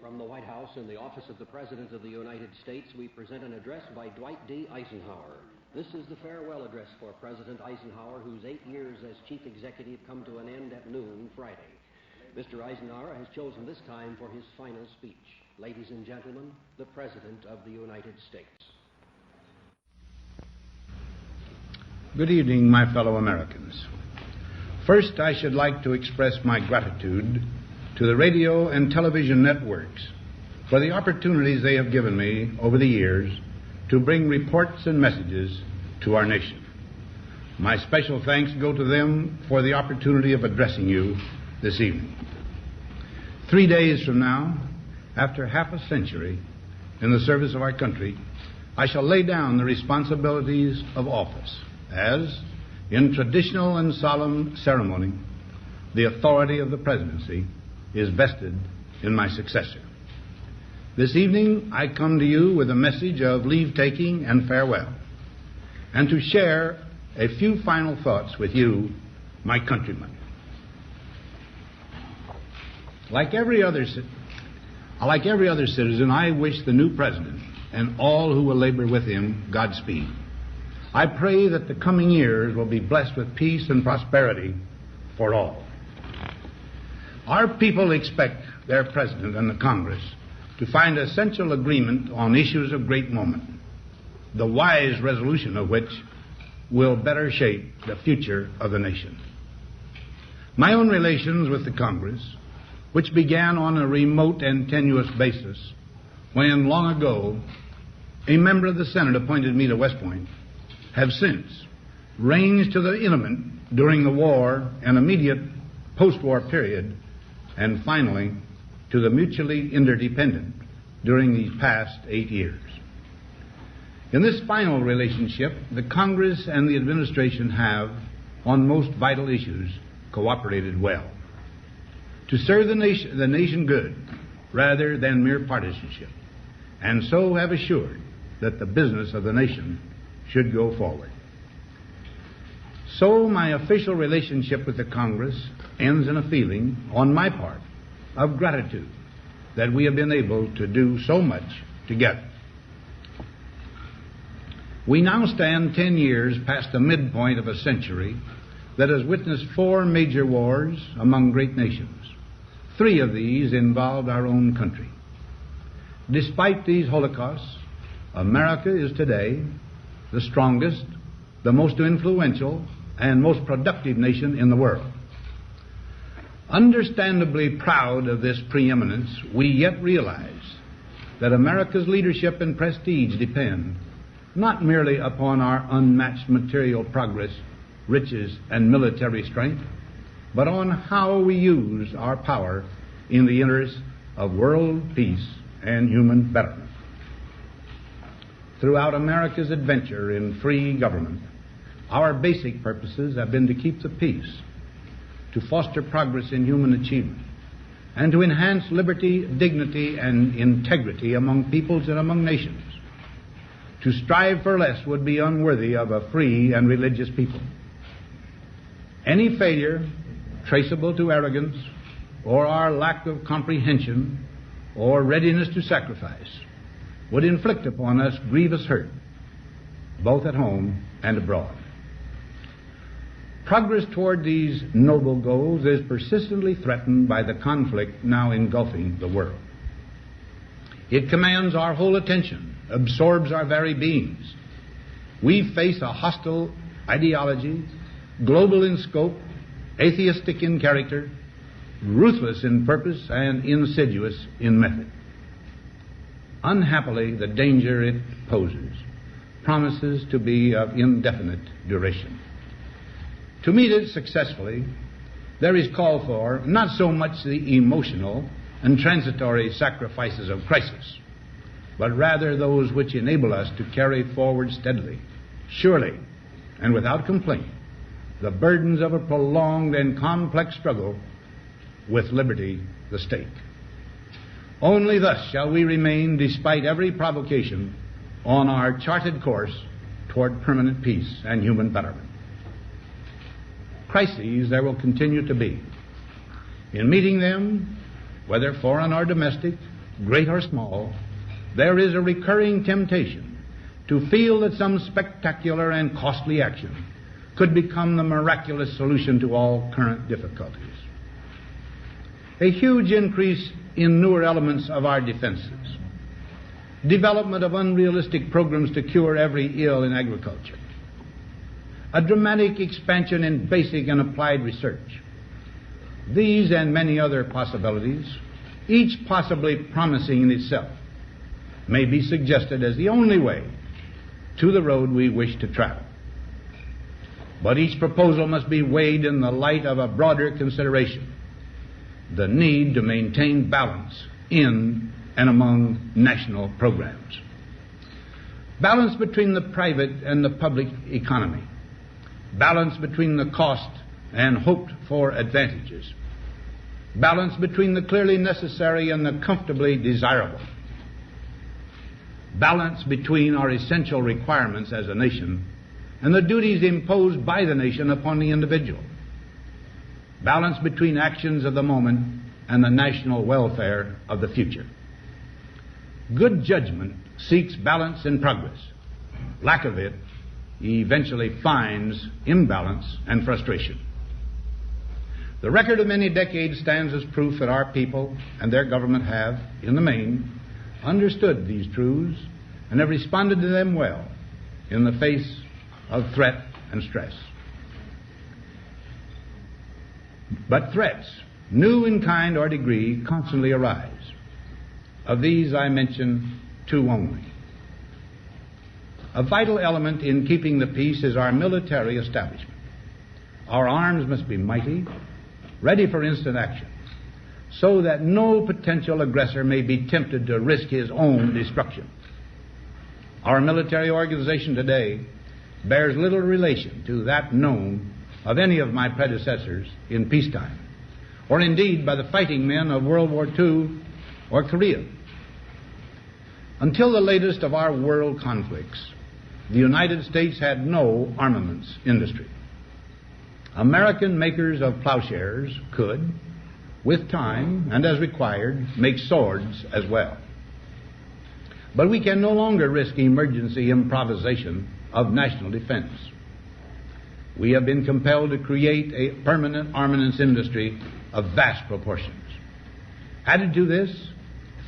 From the White House in the office of the President of the United States, we present an address by Dwight D. Eisenhower. This is the farewell address for President Eisenhower, whose 8 years as chief executive come to an end at noon Friday. Mr. Eisenhower has chosen this time for his final speech. Ladies and gentlemen, the President of the United States. Good evening, my fellow Americans. First, I should like to express my gratitude to the radio and television networks for the opportunities they have given me over the years to bring reports and messages to our nation. My special thanks go to them for the opportunity of addressing you this evening. 3 days from now, after half a century in the service of our country, I shall lay down the responsibilities of office as, in traditional and solemn ceremony, the authority of the presidency is vested in my successor. This evening, I come to you with a message of leave-taking and farewell, and to share a few final thoughts with you, my countrymen. Like every other citizen, I wish the new president and all who will labor with him Godspeed. I pray that the coming years will be blessed with peace and prosperity for all. Our people expect their president and the Congress to find essential agreement on issues of great moment, the wise resolution of which will better shape the future of the nation. My own relations with the Congress, which began on a remote and tenuous basis when, long ago, a member of the Senate appointed me to West Point, have since ranged to the intimate during the war and immediate post-war period, and finally to the mutually interdependent during these past 8 years. In this final relationship, the Congress and the administration have, on most vital issues, cooperated well to serve the nation good rather than mere partisanship, and so have assured that the business of the nation should go forward. So my official relationship with the Congress ends in a feeling, on my part, of gratitude that we have been able to do so much together. We now stand 10 years past the midpoint of a century that has witnessed 4 major wars among great nations. 3 of these involved our own country. Despite these holocausts, America is today the strongest, the most influential, and most productive nation in the world. Understandably proud of this preeminence, we yet realize that America's leadership and prestige depend not merely upon our unmatched material progress, riches, and military strength, but on how we use our power in the interest of world peace and human betterment. Throughout America's adventure in free government, our basic purposes have been to keep the peace, to foster progress in human achievement, and to enhance liberty, dignity, and integrity among peoples and among nations. To strive for less would be unworthy of a free and religious people. Any failure traceable to arrogance or our lack of comprehension or readiness to sacrifice would inflict upon us grievous hurt, both at home and abroad. Progress toward these noble goals is persistently threatened by the conflict now engulfing the world. It commands our whole attention, absorbs our very beings. We face a hostile ideology, global in scope, atheistic in character, ruthless in purpose, and insidious in method. Unhappily, the danger it poses promises to be of indefinite duration. To meet it successfully, there is call for not so much the emotional and transitory sacrifices of crisis, but rather those which enable us to carry forward steadily, surely, and without complaint, the burdens of a prolonged and complex struggle with liberty, the stake. Only thus shall we remain, despite every provocation, on our charted course toward permanent peace and human betterment. Crises there will continue to be. In meeting them, whether foreign or domestic, great or small, there is a recurring temptation to feel that some spectacular and costly action could become the miraculous solution to all current difficulties. A huge increase in newer elements of our defenses, development of unrealistic programs to cure every ill in agriculture, a dramatic expansion in basic and applied research. These and many other possibilities, each possibly promising in itself, may be suggested as the only way to the road we wish to travel. But each proposal must be weighed in the light of a broader consideration, the need to maintain balance in and among national programs. Balance between the private and the public economy. Balance between the cost and hoped-for advantages. Balance between the clearly necessary and the comfortably desirable. Balance between our essential requirements as a nation and the duties imposed by the nation upon the individual. Balance between actions of the moment and the national welfare of the future. Good judgment seeks balance in progress. Lack of it eventually finds imbalance and frustration. The record of many decades stands as proof that our people and their government have, in the main, understood these truths and have responded to them well in the face of threat and stress. But threats, new in kind or degree, constantly arise. Of these I mention two only. A vital element in keeping the peace is our military establishment. Our arms must be mighty, ready for instant action, so that no potential aggressor may be tempted to risk his own destruction. Our military organization today bears little relation to that known of any of my predecessors in peacetime, or indeed by the fighting men of World War II or Korea. Until the latest of our world conflicts, the United States had no armaments industry. American makers of plowshares could, with time and as required, make swords as well. But we can no longer risk emergency improvisation of national defense. We have been compelled to create a permanent armaments industry of vast proportions. Added to this,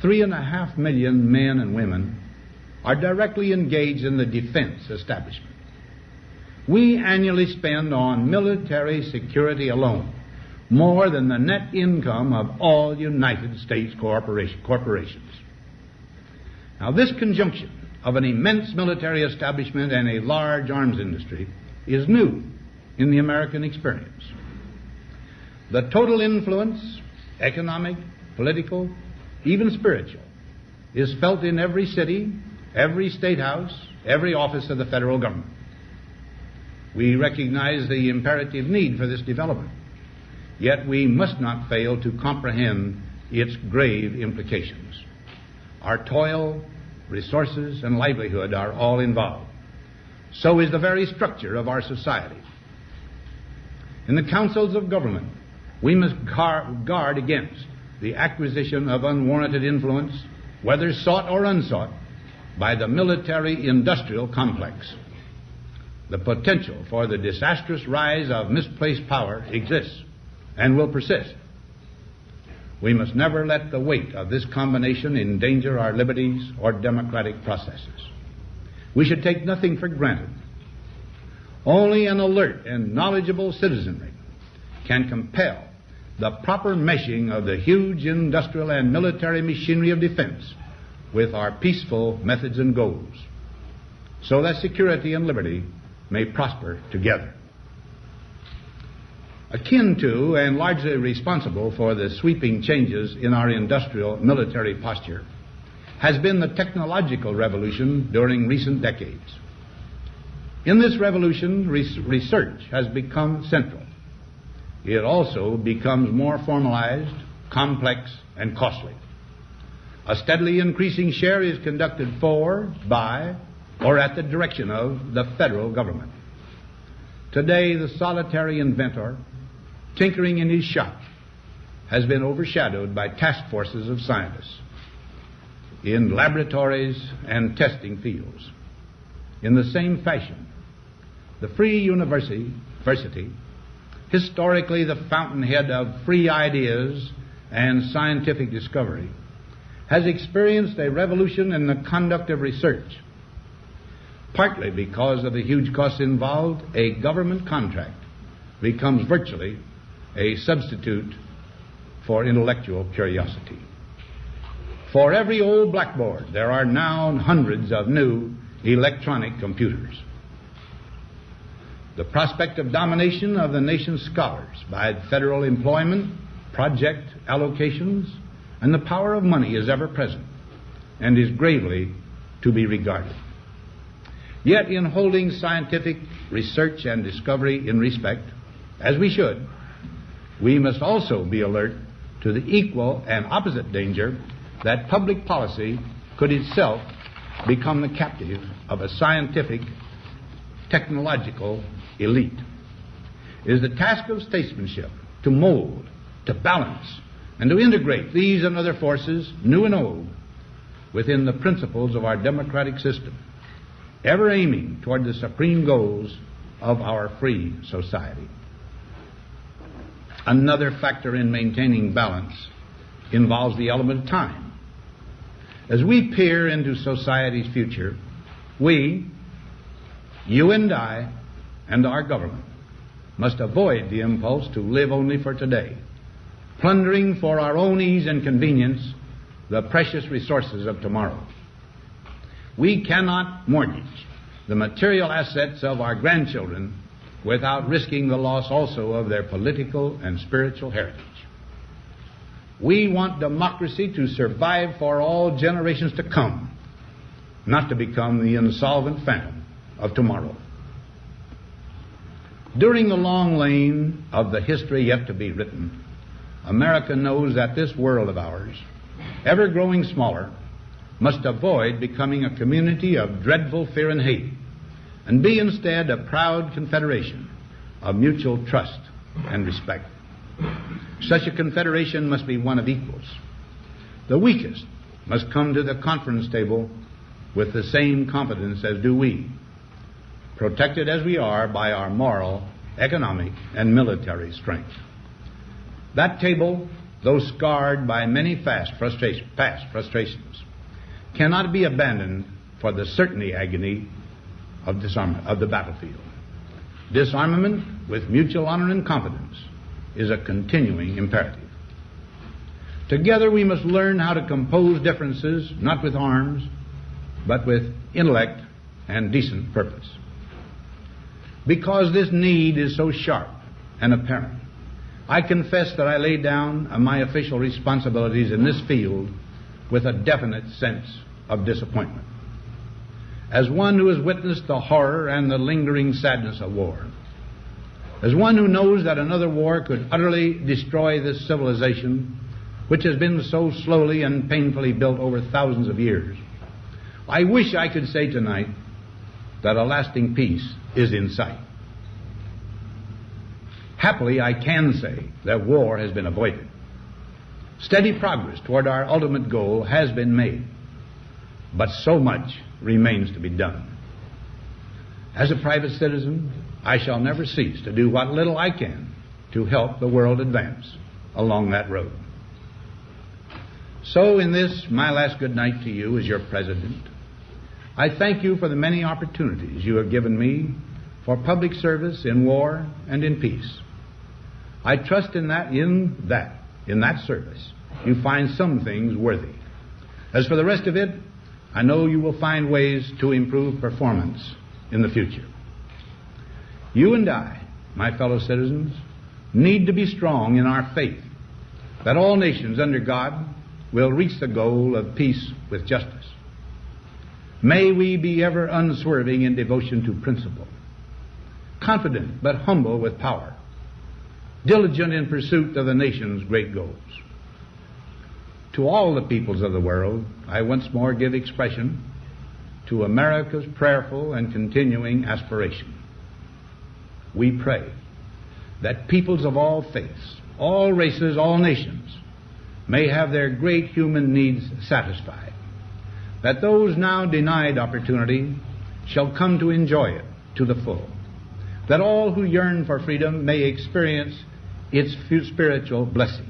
3.5 million men and women are directly engaged in the defense establishment. We annually spend on military security alone more than the net income of all United States corporations. Now, this conjunction of an immense military establishment and a large arms industry is new in the American experience. The total influence, economic, political, even spiritual, is felt in every city, every state house, every office of the federal government. We recognize the imperative need for this development, yet we must not fail to comprehend its grave implications. Our toil, resources, and livelihood are all involved. So is the very structure of our society. In the councils of government, we must guard against the acquisition of unwarranted influence, whether sought or unsought, by the military-industrial complex. The potential for the disastrous rise of misplaced power exists and will persist. We must never let the weight of this combination endanger our liberties or democratic processes. We should take nothing for granted. Only an alert and knowledgeable citizenry can compel the proper meshing of the huge industrial and military machinery of defense with our peaceful methods and goals, so that security and liberty may prosper together. Akin to and largely responsible for the sweeping changes in our industrial military posture has been the technological revolution during recent decades. In this revolution, research has become central. It also becomes more formalized, complex, and costly. A steadily increasing share is conducted for, by, or at the direction of the federal government. Today, the solitary inventor, tinkering in his shop, has been overshadowed by task forces of scientists. in laboratories and testing fields. In the same fashion, the free university, historically the fountainhead of free ideas and scientific discovery, has experienced a revolution in the conduct of research. Partly because of the huge costs involved, a government contract becomes virtually a substitute for intellectual curiosity. For every old blackboard, there are now hundreds of new electronic computers. The prospect of domination of the nation's scholars by federal employment, project allocations, and the power of money is ever present and is gravely to be regarded. Yet in holding scientific research and discovery in respect, as we should, we must also be alert to the equal and opposite danger that public policy could itself become the captive of a scientific, technological elite. It is the task of statesmanship to mold, to balance, and to integrate these and other forces, new and old, within the principles of our democratic system, ever aiming toward the supreme goals of our free society. Another factor in maintaining balance involves the element of time. As we peer into society's future, we, you and I, and our government must avoid the impulse to live only for today, plundering for our own ease and convenience the precious resources of tomorrow. We cannot mortgage the material assets of our grandchildren without risking the loss also of their political and spiritual heritage. We want democracy to survive for all generations to come, not to become the insolvent phantom of tomorrow. During the long lane of the history yet to be written, America knows that this world of ours, ever growing smaller, must avoid becoming a community of dreadful fear and hate, and be instead a proud confederation of mutual trust and respect. Such a confederation must be one of equals. The weakest must come to the conference table with the same confidence as do we, protected as we are by our moral, economic, and military strength. That table, though scarred by many past frustrations, cannot be abandoned for the certainty agony of disarmament, of the battlefield. Disarmament with mutual honor and confidence is a continuing imperative. Together we must learn how to compose differences, not with arms, but with intellect and decent purpose. Because this need is so sharp and apparent, I confess that I lay down my official responsibilities in this field with a definite sense of disappointment. As one who has witnessed the horror and the lingering sadness of war, as one who knows that another war could utterly destroy this civilization which has been so slowly and painfully built over thousands of years, I wish I could say tonight that a lasting peace is in sight. Happily, I can say that war has been avoided. Steady progress toward our ultimate goal has been made, but so much remains to be done. As a private citizen, I shall never cease to do what little I can to help the world advance along that road. So in this, my last good night to you as your president, I thank you for the many opportunities you have given me for public service in war and in peace. I trust in that service, you find some things worthy. As for the rest of it, I know you will find ways to improve performance in the future. You and I, my fellow citizens, need to be strong in our faith that all nations under God will reach the goal of peace with justice. May we be ever unswerving in devotion to principle, confident but humble with power, diligent in pursuit of the nation's great goals. To all the peoples of the world, I once more give expression to America's prayerful and continuing aspiration. We pray that peoples of all faiths, all races, all nations may have their great human needs satisfied that those now denied opportunity shall come to enjoy it to the full, that all who yearn for freedom may experience its spiritual blessings.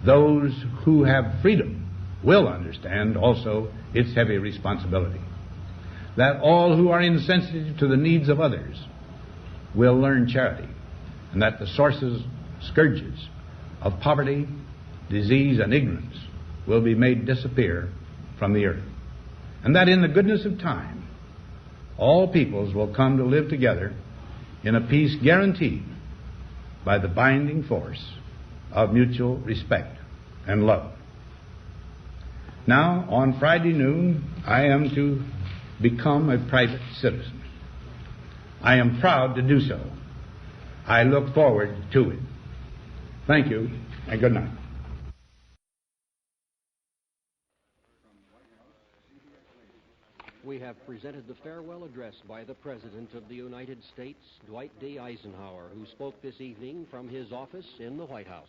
Those who have freedom will understand also its heavy responsibility, that all who are insensitive to the needs of others will learn charity, and that the scourges of poverty, disease, and ignorance will be made disappear from the earth, and that in the goodness of time all peoples will come to live together in a peace guaranteed by the binding force of mutual respect and love. Now, on Friday noon, I am to become a private citizen. I am proud to do so. I look forward to it. Thank you, and good night. We have presented the farewell address by the President of the United States, Dwight D. Eisenhower, who spoke this evening from his office in the White House.